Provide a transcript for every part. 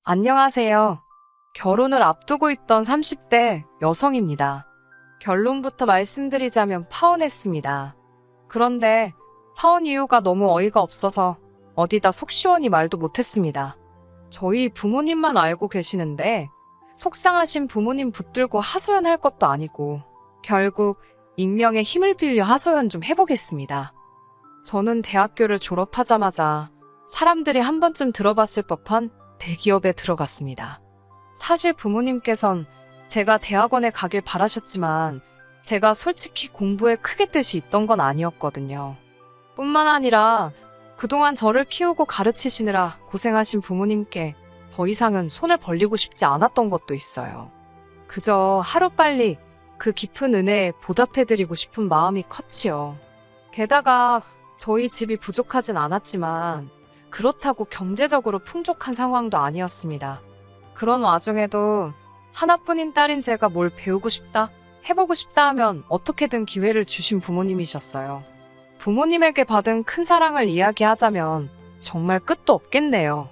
안녕하세요. 결혼을 앞두고 있던 30대 여성입니다. 결론부터 말씀드리자면 파혼했습니다. 그런데 파혼 이유가 너무 어이가 없어서 어디다 속 시원히 말도 못했습니다. 저희 부모님만 알고 계시는데 속상하신 부모님 붙들고 하소연할 것도 아니고 결국 익명의 힘을 빌려 하소연 좀 해보겠습니다. 저는 대학교를 졸업하자마자 사람들이 한 번쯤 들어봤을 법한 대기업에 들어갔습니다. 사실 부모님께선 제가 대학원에 가길 바라셨지만 제가 솔직히 공부에 크게 뜻이 있던 건 아니었거든요. 뿐만 아니라 그동안 저를 키우고 가르치시느라 고생하신 부모님께 더 이상은 손을 벌리고 싶지 않았던 것도 있어요. 그저 하루빨리 그 깊은 은혜에 보답해드리고 싶은 마음이 컸지요. 게다가 저희 집이 부족하진 않았지만 그렇다고 경제적으로 풍족한 상황도 아니었습니다. 그런 와중에도 하나뿐인 딸인 제가 뭘 배우고 싶다, 해보고 싶다 하면 어떻게든 기회를 주신 부모님이셨어요. 부모님에게 받은 큰 사랑을 이야기하자면 정말 끝도 없겠네요.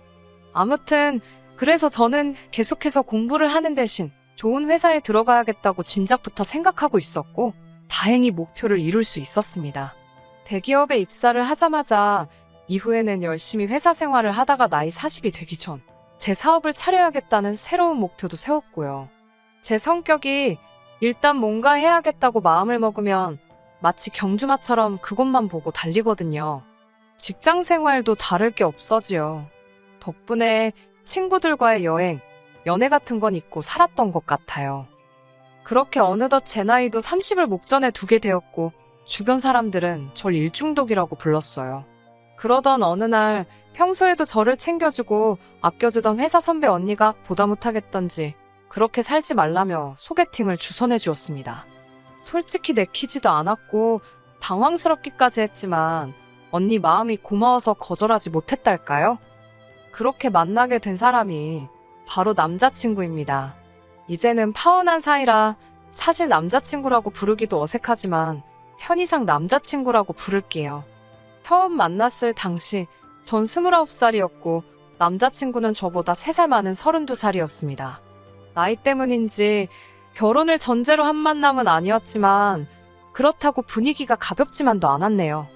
아무튼 그래서 저는 계속해서 공부를 하는 대신 좋은 회사에 들어가야겠다고 진작부터 생각하고 있었고 다행히 목표를 이룰 수 있었습니다. 대기업에 입사를 하자마자 이후에는 열심히 회사 생활을 하다가 나이 40이 되기 전 제 사업을 차려야겠다는 새로운 목표도 세웠고요. 제 성격이 일단 뭔가 해야겠다고 마음을 먹으면 마치 경주마처럼 그것만 보고 달리거든요. 직장 생활도 다를 게 없어지요. 덕분에 친구들과의 여행, 연애 같은 건 잊고 살았던 것 같아요. 그렇게 어느덧 제 나이도 30을 목전에 두게 되었고 주변 사람들은 절 일중독이라고 불렀어요. 그러던 어느 날 평소에도 저를 챙겨주고 아껴주던 회사 선배 언니가 보다 못하겠던지 그렇게 살지 말라며 소개팅을 주선해 주었습니다. 솔직히 내키지도 않았고 당황스럽기까지 했지만 언니 마음이 고마워서 거절하지 못했달까요? 그렇게 만나게 된 사람이 바로 남자친구입니다. 이제는 파혼한 사이라 사실 남자친구라고 부르기도 어색하지만 편의상 남자친구라고 부를게요. 처음 만났을 당시 전 29살이었고 남자친구는 저보다 3살 많은 32살이었습니다. 나이 때문인지 결혼을 전제로 한 만남은 아니었지만 그렇다고 분위기가 가볍지만도 않았네요.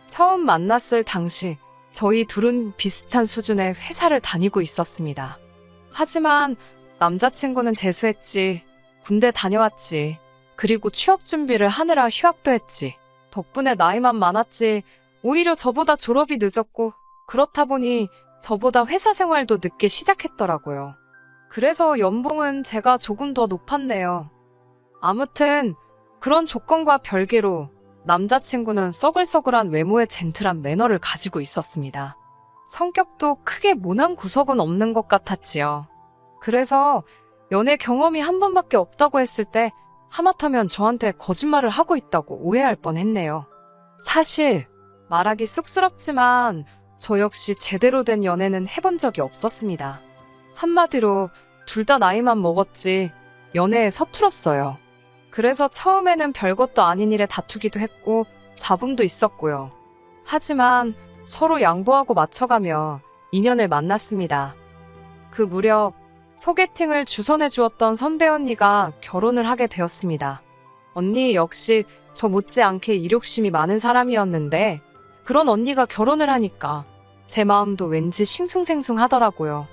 처음 만났을 당시 저희 둘은 비슷한 수준의 회사를 다니고 있었습니다. 하지만 남자친구는 재수했지, 군대 다녀왔지, 그리고 취업 준비를 하느라 휴학도 했지. 덕분에 나이만 많았지 오히려 저보다 졸업이 늦었고 그렇다 보니 저보다 회사 생활도 늦게 시작했더라고요. 그래서 연봉은 제가 조금 더 높았네요. 아무튼 그런 조건과 별개로 남자친구는 써글써글한 외모의 젠틀한 매너를 가지고 있었습니다. 성격도 크게 모난 구석은 없는 것 같았지요. 그래서 연애 경험이 한 번밖에 없다고 했을 때 하마터면 저한테 거짓말을 하고 있다고 오해할 뻔했네요. 사실 말하기 쑥스럽지만 저 역시 제대로 된 연애는 해본 적이 없었습니다. 한마디로 둘 다 나이만 먹었지 연애에 서툴었어요. 그래서 처음에는 별것도 아닌 일에 다투기도 했고 잡음도 있었고요. 하지만 서로 양보하고 맞춰가며 인연을 만났습니다. 그 무렵 소개팅을 주선해 주었던 선배 언니가 결혼을 하게 되었습니다. 언니 역시 저 못지않게 이력심이 많은 사람이었는데 그런 언니가 결혼을 하니까 제 마음도 왠지 싱숭생숭하더라고요.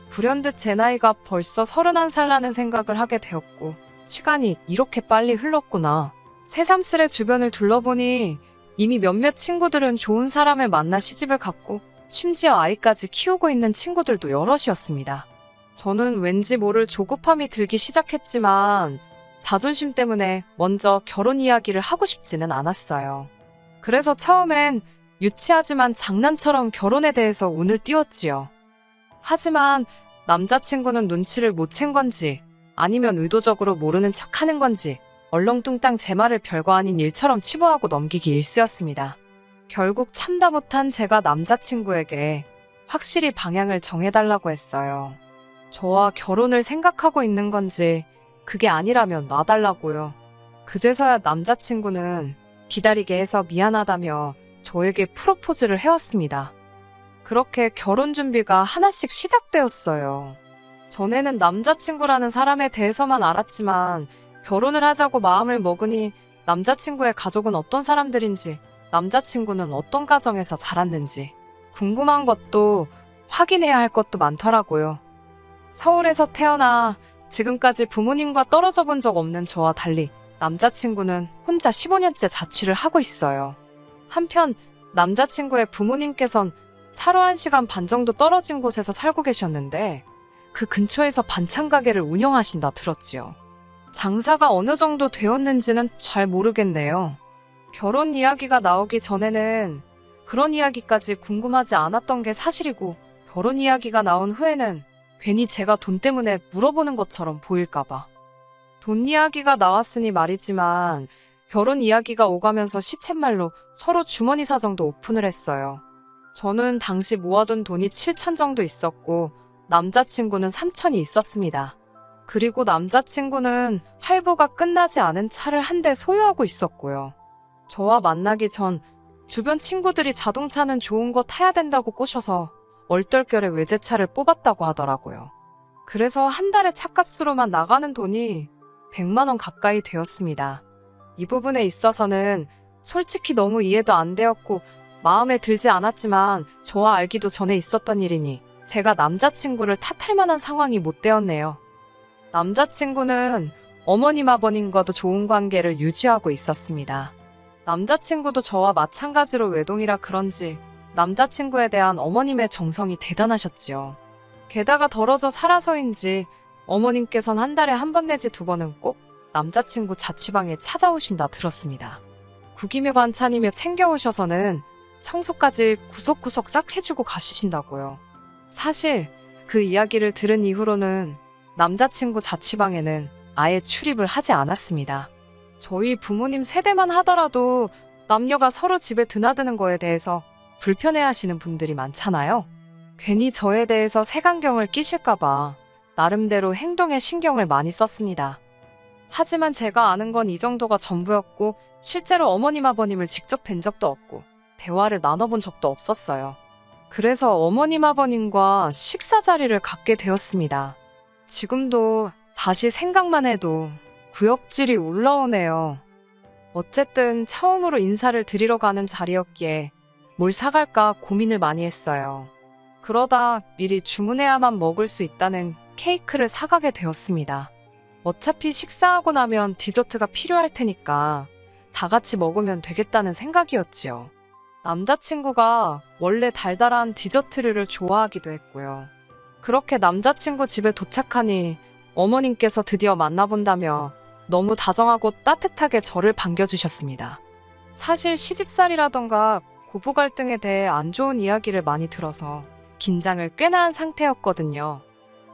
불현듯 제 나이가 벌써 31살라는 생각을 하게 되었고 시간이 이렇게 빨리 흘렀구나. 새삼스레 주변을 둘러보니 이미 몇몇 친구들은 좋은 사람을 만나 시집을 갔고 심지어 아이까지 키우고 있는 친구들도 여럿이었습니다. 저는 왠지 모를 조급함이 들기 시작했지만 자존심 때문에 먼저 결혼 이야기를 하고 싶지는 않았어요. 그래서 처음엔 유치하지만 장난처럼 결혼에 대해서 운을 띄웠지요. 하지만 남자친구는 눈치를 못 챈 건지 아니면 의도적으로 모르는 척하는 건지 얼렁뚱땅 제 말을 별거 아닌 일처럼 치부하고 넘기기 일쑤였습니다. 결국 참다 못한 제가 남자친구에게 확실히 방향을 정해달라고 했어요. 저와 결혼을 생각하고 있는 건지 그게 아니라면 놔달라고요. 그제서야 남자친구는 기다리게 해서 미안하다며 저에게 프로포즈를 해왔습니다. 그렇게 결혼 준비가 하나씩 시작되었어요. 전에는 남자친구라는 사람에 대해서만 알았지만 결혼을 하자고 마음을 먹으니 남자친구의 가족은 어떤 사람들인지, 남자친구는 어떤 가정에서 자랐는지 궁금한 것도 확인해야 할 것도 많더라고요. 서울에서 태어나 지금까지 부모님과 떨어져 본 적 없는 저와 달리 남자친구는 혼자 15년째 자취를 하고 있어요. 한편 남자친구의 부모님께선 차로 1시간 반 정도 떨어진 곳에서 살고 계셨는데 그 근처에서 반찬 가게를 운영하신다 들었지요. 장사가 어느 정도 되었는지는 잘 모르겠네요. 결혼 이야기가 나오기 전에는 그런 이야기까지 궁금하지 않았던 게 사실이고, 결혼 이야기가 나온 후에는 괜히 제가 돈 때문에 물어보는 것처럼 보일까봐. 돈 이야기가 나왔으니 말이지만 결혼 이야기가 오가면서 시쳇말로 서로 주머니 사정도 오픈을 했어요. 저는 당시 모아둔 돈이 7천 정도 있었고 남자친구는 3천이 있었습니다. 그리고 남자친구는 할부가 끝나지 않은 차를 한 대 소유하고 있었고요. 저와 만나기 전 주변 친구들이 자동차는 좋은 거 타야 된다고 꼬셔서 얼떨결에 외제차를 뽑았다고 하더라고요. 그래서 한 달에 차값으로만 나가는 돈이 100만 원 가까이 되었습니다. 이 부분에 있어서는 솔직히 너무 이해도 안 되었고 마음에 들지 않았지만 저와 알기도 전에 있었던 일이니 제가 남자친구를 탓할 만한 상황이 못 되었네요. 남자친구는 어머님 아버님과도 좋은 관계를 유지하고 있었습니다. 남자친구도 저와 마찬가지로 외동이라 그런지 남자친구에 대한 어머님의 정성이 대단하셨지요. 게다가 덜어져 살아서인지 어머님께선 한 달에 한 번 내지 2번은 꼭 남자친구 자취방에 찾아오신다 들었습니다. 국이며 반찬이며 챙겨오셔서는 청소까지 구석구석 싹 해주고 가시신다고요. 사실 그 이야기를 들은 이후로는 남자친구 자취방에는 아예 출입을 하지 않았습니다. 저희 부모님 세대만 하더라도 남녀가 서로 집에 드나드는 거에 대해서 불편해하시는 분들이 많잖아요. 괜히 저에 대해서 색안경을 끼실까봐 나름대로 행동에 신경을 많이 썼습니다. 하지만 제가 아는 건 이 정도가 전부였고 실제로 어머님 아버님을 직접 뵌 적도 없고 대화를 나눠본 적도 없었어요. 그래서 어머님 아버님과 식사 자리를 갖게 되었습니다. 지금도 다시 생각만 해도 구역질이 올라오네요. 어쨌든 처음으로 인사를 드리러 가는 자리였기에 뭘 사갈까 고민을 많이 했어요. 그러다 미리 주문해야만 먹을 수 있다는 케이크를 사가게 되었습니다. 어차피 식사하고 나면 디저트가 필요할 테니까 다 같이 먹으면 되겠다는 생각이었지요. 남자친구가 원래 달달한 디저트류를 좋아하기도 했고요. 그렇게 남자친구 집에 도착하니 어머님께서 드디어 만나본다며 너무 다정하고 따뜻하게 저를 반겨주셨습니다. 사실 시집살이라던가 고부 갈등에 대해 안 좋은 이야기를 많이 들어서 긴장을 꽤나 한 상태였거든요.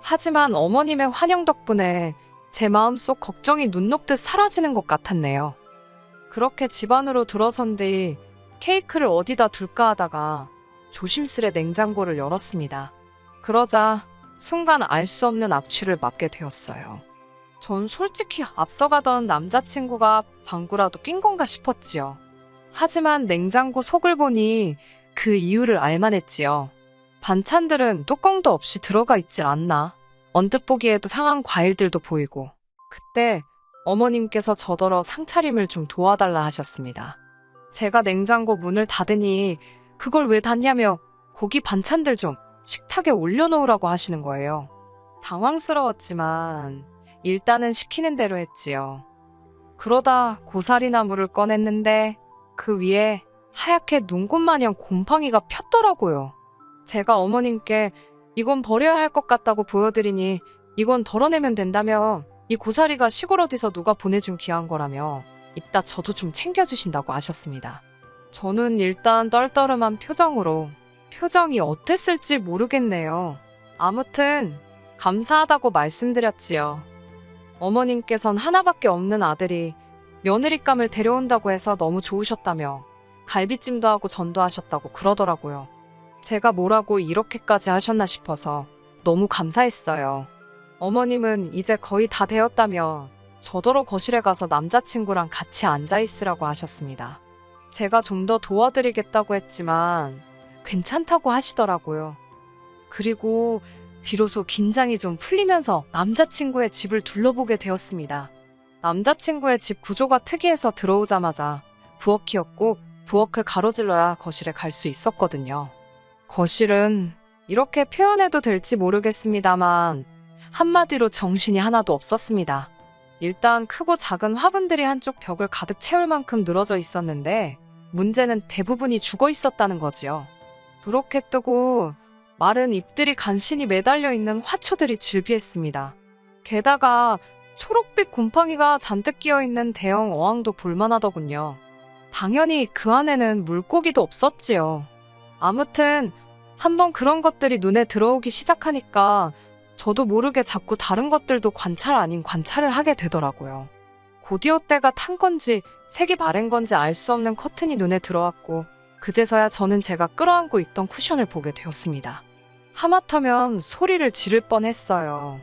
하지만 어머님의 환영 덕분에 제 마음속 걱정이 눈 녹듯 사라지는 것 같았네요. 그렇게 집 안으로 들어선 뒤 케이크를 어디다 둘까 하다가 조심스레 냉장고를 열었습니다. 그러자 순간 알 수 없는 악취를 맡게 되었어요. 전 솔직히 앞서가던 남자친구가 방구라도 낀 건가 싶었지요. 하지만 냉장고 속을 보니 그 이유를 알만했지요. 반찬들은 뚜껑도 없이 들어가 있질 않나. 언뜻 보기에도 상한 과일들도 보이고. 그때 어머님께서 저더러 상차림을 좀 도와달라 하셨습니다. 제가 냉장고 문을 닫으니 그걸 왜 닫냐며 고기 반찬들 좀 식탁에 올려놓으라고 하시는 거예요. 당황스러웠지만 일단은 시키는 대로 했지요. 그러다 고사리나물을 꺼냈는데 그 위에 하얗게 눈꽃마냥 곰팡이가 폈더라고요. 제가 어머님께 이건 버려야 할 것 같다고 보여드리니 이건 덜어내면 된다며 이 고사리가 시골 어디서 누가 보내준 귀한 거라며 이따 저도 좀 챙겨주신다고 하셨습니다. 저는 일단 떨떠름한 표정으로 표정이 어땠을지 모르겠네요. 아무튼 감사하다고 말씀드렸지요. 어머님께선 하나밖에 없는 아들이 며느리감을 데려온다고 해서 너무 좋으셨다며 갈비찜도 하고 전도 하셨다고 그러더라고요. 제가 뭐라고 이렇게까지 하셨나 싶어서 너무 감사했어요. 어머님은 이제 거의 다 되었다며 저더러 거실에 가서 남자친구랑 같이 앉아있으라고 하셨습니다. 제가 좀 더 도와드리겠다고 했지만 괜찮다고 하시더라고요. 그리고 비로소 긴장이 좀 풀리면서 남자친구의 집을 둘러보게 되었습니다. 남자친구의 집 구조가 특이해서 들어오자마자 부엌이었고 부엌을 가로질러야 거실에 갈 수 있었거든요. 거실은 이렇게 표현해도 될지 모르겠습니다만 한마디로 정신이 하나도 없었습니다. 일단 크고 작은 화분들이 한쪽 벽을 가득 채울 만큼 늘어져 있었는데 문제는 대부분이 죽어 있었다는 거지요. 부렇게 뜨고 마른 잎들이 간신히 매달려 있는 화초들이 즐비했습니다. 게다가 초록빛 곰팡이가 잔뜩 끼어있는 대형 어항도 볼만하더군요. 당연히 그 안에는 물고기도 없었지요. 아무튼 한번 그런 것들이 눈에 들어오기 시작하니까 저도 모르게 자꾸 다른 것들도 관찰 아닌 관찰을 하게 되더라고요. 곧이어 때가 탄 건지 색이 바랜 건지 알 수 없는 커튼이 눈에 들어왔고 그제서야 저는 제가 끌어안고 있던 쿠션을 보게 되었습니다. 하마터면 소리를 지를 뻔했어요.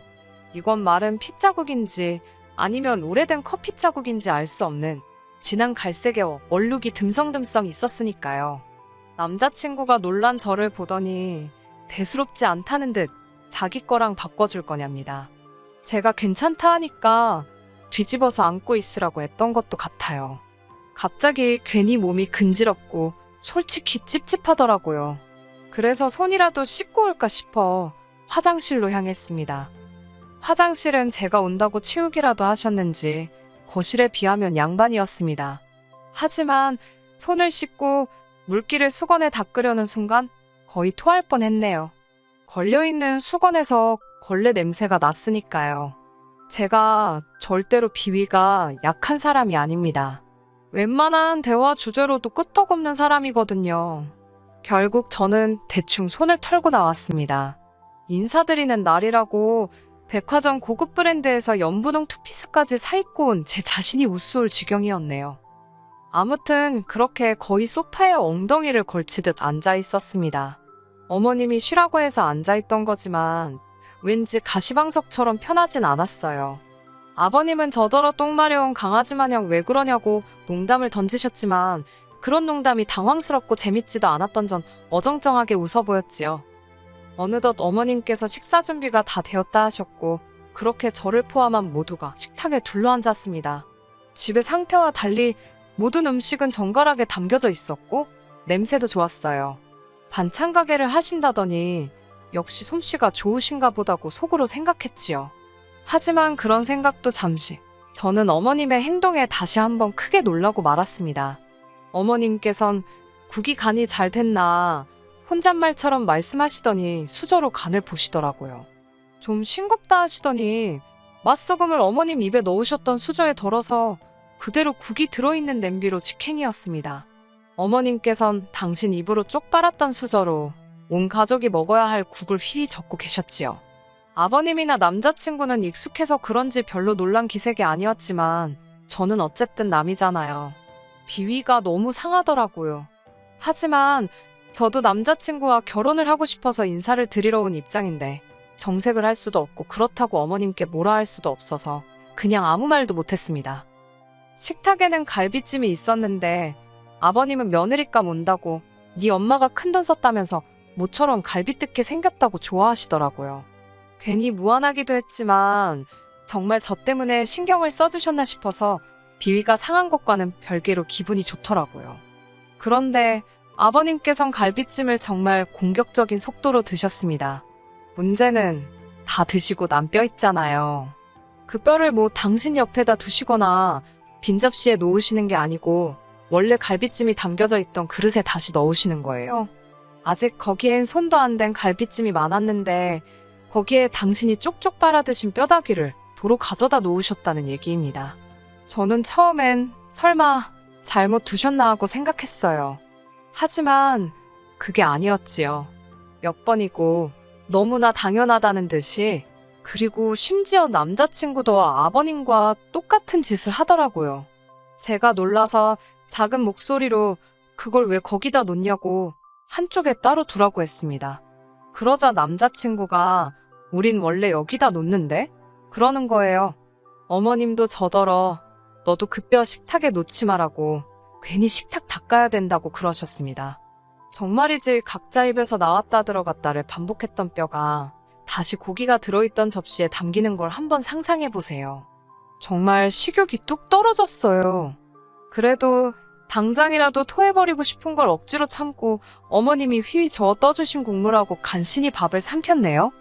이건 마른 핏자국인지 아니면 오래된 커피 자국인지 알 수 없는 진한 갈색의 얼룩이 듬성듬성 있었으니까요. 남자친구가 놀란 저를 보더니 대수롭지 않다는 듯 자기 거랑 바꿔줄 거냐입니다. 제가 괜찮다 하니까 뒤집어서 안고 있으라고 했던 것도 같아요. 갑자기 괜히 몸이 근지럽고 솔직히 찝찝하더라고요. 그래서 손이라도 씻고 올까 싶어 화장실로 향했습니다. 화장실은 제가 온다고 치우기라도 하셨는지 거실에 비하면 양반이었습니다. 하지만 손을 씻고 물기를 수건에 닦으려는 순간 거의 토할 뻔했네요. 걸려있는 수건에서 걸레 냄새가 났으니까요. 제가 절대로 비위가 약한 사람이 아닙니다. 웬만한 대화 주제로도 끄떡없는 사람이거든요. 결국 저는 대충 손을 털고 나왔습니다. 인사드리는 날이라고 백화점 고급 브랜드에서 연분홍 투피스까지 사입고 온 제 자신이 우스울 지경이었네요. 아무튼 그렇게 거의 소파에 엉덩이를 걸치듯 앉아 있었습니다. 어머님이 쉬라고 해서 앉아있던 거지만 왠지 가시방석처럼 편하진 않았어요. 아버님은 저더러 똥 마려운 강아지 마냥 왜 그러냐고 농담을 던지셨지만 그런 농담이 당황스럽고 재밌지도 않았던 전 어정쩡하게 웃어 보였지요. 어느덧 어머님께서 식사 준비가 다 되었다 하셨고 그렇게 저를 포함한 모두가 식탁에 둘러앉았습니다. 집의 상태와 달리 모든 음식은 정갈하게 담겨져 있었고 냄새도 좋았어요. 반찬 가게를 하신다더니 역시 솜씨가 좋으신가 보다고 속으로 생각했지요. 하지만 그런 생각도 잠시. 저는 어머님의 행동에 다시 한번 크게 놀라고 말았습니다. 어머님께선 국이 간이 잘 됐나 혼잣말처럼 말씀하시더니 수저로 간을 보시더라고요. 좀 싱겁다 하시더니 맛소금을 어머님 입에 넣으셨던 수저에 덜어서 그대로 국이 들어있는 냄비로 직행이었습니다. 어머님께선 당신 입으로 쪽 빨았던 수저로 온 가족이 먹어야 할 국을 휘휘 젓고 계셨지요. 아버님이나 남자친구는 익숙해서 그런지 별로 놀란 기색이 아니었지만 저는 어쨌든 남이잖아요. 비위가 너무 상하더라고요. 하지만 저도 남자친구와 결혼을 하고 싶어서 인사를 드리러 온 입장인데 정색을 할 수도 없고 그렇다고 어머님께 뭐라 할 수도 없어서 그냥 아무 말도 못했습니다. 식탁에는 갈비찜이 있었는데 아버님은 며느리감 온다고 네 엄마가 큰돈 썼다면서 모처럼 갈비 뜯게 생겼다고 좋아하시더라고요. 괜히 무안하기도 했지만 정말 저 때문에 신경을 써주셨나 싶어서 비위가 상한 것과는 별개로 기분이 좋더라고요. 그런데 아버님께선 갈비찜을 정말 공격적인 속도로 드셨습니다. 문제는 다 드시고 남 뼈 있잖아요. 그 뼈를 뭐 당신 옆에다 두시거나 빈 접시에 놓으시는 게 아니고 원래 갈비찜이 담겨져 있던 그릇에 다시 넣으시는 거예요. 아직 거기엔 손도 안 댄 갈비찜이 많았는데 거기에 당신이 쪽쪽 빨아 드신 뼈다귀를 도로 가져다 놓으셨다는 얘기입니다. 저는 처음엔 설마 잘못 두셨나 하고 생각했어요. 하지만 그게 아니었지요. 몇 번이고 너무나 당연하다는 듯이 그리고 심지어 남자친구도 아버님과 똑같은 짓을 하더라고요. 제가 놀라서 작은 목소리로 그걸 왜 거기다 놓냐고 한쪽에 따로 두라고 했습니다. 그러자 남자친구가 우린 원래 여기다 놓는데? 그러는 거예요. 어머님도 저더러 너도 그 뼈 식탁에 놓지 말라고 괜히 식탁 닦아야 된다고 그러셨습니다. 정말이지 각자 입에서 나왔다 들어갔다를 반복했던 뼈가 다시 고기가 들어있던 접시에 담기는 걸 한번 상상해보세요. 정말 식욕이 뚝 떨어졌어요. 그래도 당장이라도 토해버리고 싶은 걸 억지로 참고 어머님이 휘휘 저어 떠주신 국물하고 간신히 밥을 삼켰네요.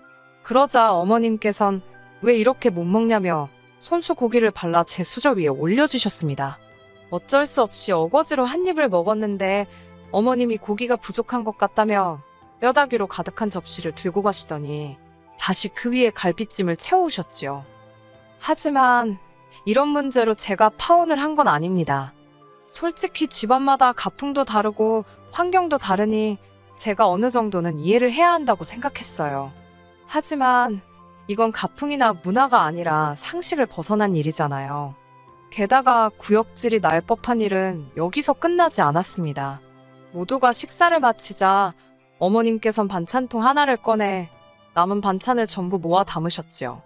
그러자 어머님께선 왜 이렇게 못 먹냐며 손수 고기를 발라 제 수저 위에 올려주셨습니다. 어쩔 수 없이 어거지로 한 입을 먹었는데 어머님이 고기가 부족한 것 같다며 뼈다귀로 가득한 접시를 들고 가시더니 다시 그 위에 갈비찜을 채워오셨지요. 하지만 이런 문제로 제가 파혼을 한 건 아닙니다. 솔직히 집안마다 가풍도 다르고 환경도 다르니 제가 어느 정도는 이해를 해야 한다고 생각했어요. 하지만 이건 가풍이나 문화가 아니라 상식을 벗어난 일이잖아요. 게다가 구역질이 날 법한 일은 여기서 끝나지 않았습니다. 모두가 식사를 마치자 어머님께선 반찬통 하나를 꺼내 남은 반찬을 전부 모아 담으셨지요.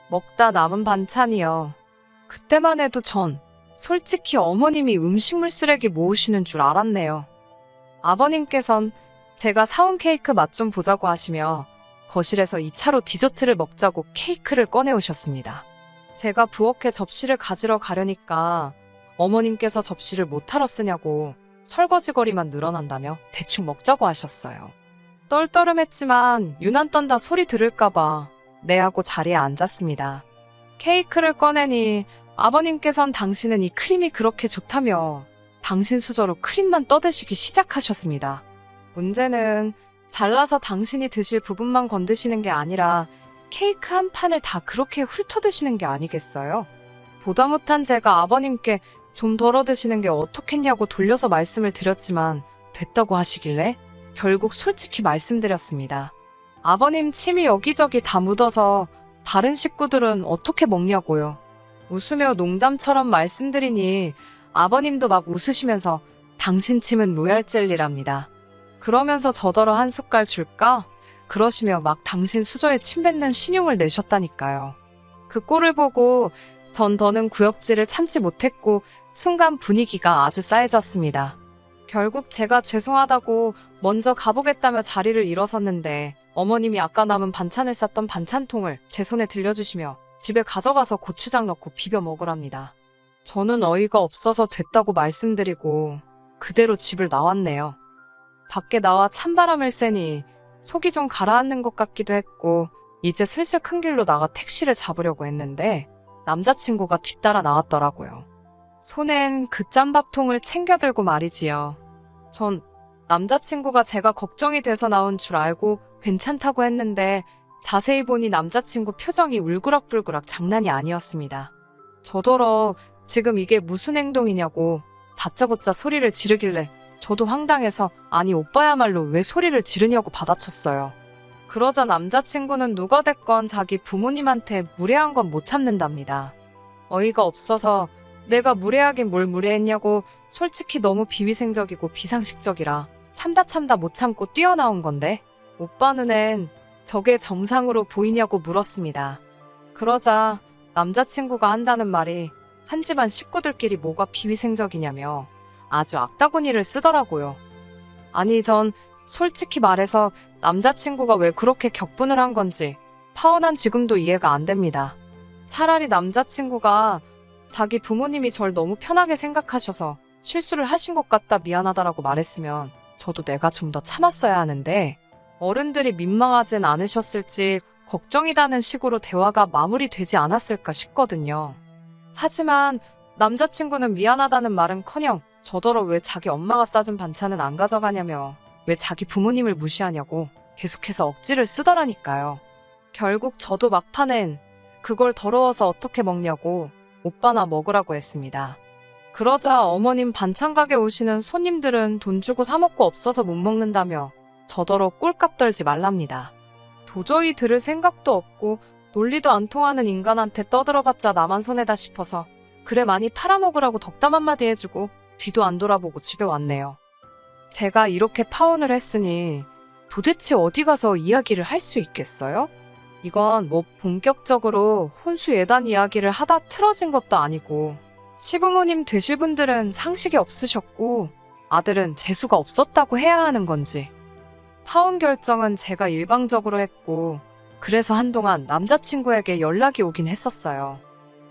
먹다 남은 반찬이요. 그때만 해도 전 솔직히 어머님이 음식물 쓰레기 모으시는 줄 알았네요. 아버님께선 제가 사온 케이크 맛 좀 보자고 하시며 거실에서 2차로 디저트를 먹자고 케이크를 꺼내오셨습니다. 제가 부엌에 접시를 가지러 가려니까 어머님께서 접시를 못하러 쓰냐고 설거지거리만 늘어난다며 대충 먹자고 하셨어요. 떨떠름했지만 유난 떤다 소리 들을까봐 네 하고 자리에 앉았습니다. 케이크를 꺼내니 아버님께선 당신은 이 크림이 그렇게 좋다며 당신 수저로 크림만 떠드시기 시작하셨습니다. 문제는 잘라서 당신이 드실 부분만 건드시는 게 아니라 케이크 한 판을 다 그렇게 훑어드시는 게 아니겠어요? 보다 못한 제가 아버님께 좀 덜어 드시는 게 어떻겠냐고 돌려서 말씀을 드렸지만 됐다고 하시길래 결국 솔직히 말씀드렸습니다. 아버님 침이 여기저기 다 묻어서 다른 식구들은 어떻게 먹냐고요. 웃으며 농담처럼 말씀드리니 아버님도 막 웃으시면서 당신 침은 로얄 젤리랍니다. 그러면서 저더러 한 숟갈 줄까? 그러시며 막 당신 수저에 침 뱉는 신용을 내셨다니까요. 그 꼴을 보고 전 더는 구역질을 참지 못했고 순간 분위기가 아주 싸해졌습니다. 결국 제가 죄송하다고 먼저 가보겠다며 자리를 일어섰는데 어머님이 아까 남은 반찬을 쌌던 반찬통을 제 손에 들려주시며 집에 가져가서 고추장 넣고 비벼 먹으랍니다. 저는 어이가 없어서 됐다고 말씀드리고 그대로 집을 나왔네요. 밖에 나와 찬바람을 쐬니 속이 좀 가라앉는 것 같기도 했고 이제 슬슬 큰 길로 나가 택시를 잡으려고 했는데 남자친구가 뒤따라 나왔더라고요. 손엔 그 짬밥통을 챙겨 들고 말이지요. 전 남자친구가 제가 걱정이 돼서 나온 줄 알고 괜찮다고 했는데 자세히 보니 남자친구 표정이 울그락불그락 장난이 아니었습니다. 저더러 지금 이게 무슨 행동이냐고 다짜고짜 소리를 지르길래 저도 황당해서 아니 오빠야말로 왜 소리를 지르냐고 받아쳤어요. 그러자 남자친구는 누가 됐건 자기 부모님한테 무례한 건 못 참는답니다. 어이가 없어서 내가 무례하긴 뭘 무례했냐고 솔직히 너무 비위생적이고 비상식적이라 참다 못 참고 뛰어나온 건데 오빠 눈엔 저게 정상으로 보이냐고 물었습니다. 그러자 남자친구가 한다는 말이 한 집안 식구들끼리 뭐가 비위생적이냐며 아주 악다구니를 쓰더라고요. 아니 전 솔직히 말해서 남자친구가 왜 그렇게 격분을 한 건지 파혼한 지금도 이해가 안 됩니다. 차라리 남자친구가 자기 부모님이 절 너무 편하게 생각하셔서 실수를 하신 것 같다 미안하다라고 말했으면 저도 내가 좀 더 참았어야 하는데 어른들이 민망하진 않으셨을지 걱정이라는 식으로 대화가 마무리되지 않았을까 싶거든요. 하지만 남자친구는 미안하다는 말은커녕 저더러 왜 자기 엄마가 싸준 반찬은 안 가져가냐며 왜 자기 부모님을 무시하냐고 계속해서 억지를 쓰더라니까요. 결국 저도 막판엔 그걸 더러워서 어떻게 먹냐고 오빠나 먹으라고 했습니다. 그러자 어머님 반찬 가게 오시는 손님들은 돈 주고 사 먹고 없어서 못 먹는다며 저더러 꼴값 떨지 말랍니다. 도저히 들을 생각도 없고 논리도 안 통하는 인간한테 떠들어봤자 나만 손해다 싶어서 그래 많이 팔아먹으라고 덕담 한마디 해주고 뒤도 안 돌아보고 집에 왔네요. 제가 이렇게 파혼을 했으니 도대체 어디 가서 이야기를 할 수 있겠어요? 이건 뭐 본격적으로 혼수 예단 이야기를 하다 틀어진 것도 아니고 시부모님 되실 분들은 상식이 없으셨고 아들은 재수가 없었다고 해야 하는 건지. 파혼 결정은 제가 일방적으로 했고, 그래서 한동안 남자친구에게 연락이 오긴 했었어요.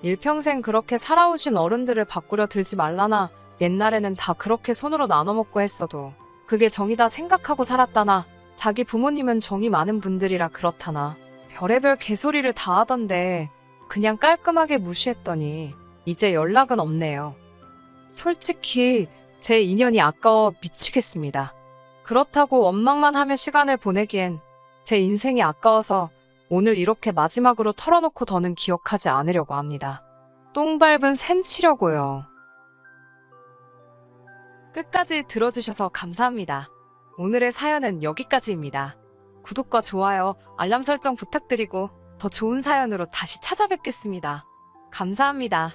일평생 그렇게 살아오신 어른들을 바꾸려 들지 말라나, 옛날에는 다 그렇게 손으로 나눠 먹고 했어도 그게 정이다 생각하고 살았다나, 자기 부모님은 정이 많은 분들이라 그렇다나, 별의별 개소리를 다 하던데 그냥 깔끔하게 무시했더니 이제 연락은 없네요. 솔직히 제 인연이 아까워 미치겠습니다. 그렇다고 원망만 하며 시간을 보내기엔 제 인생이 아까워서 오늘 이렇게 마지막으로 털어놓고 더는 기억하지 않으려고 합니다. 똥 밟은 셈 치려고요. 끝까지 들어주셔서 감사합니다. 오늘의 사연은 여기까지입니다. 구독과 좋아요, 알람 설정 부탁드리고 더 좋은 사연으로 다시 찾아뵙겠습니다. 감사합니다.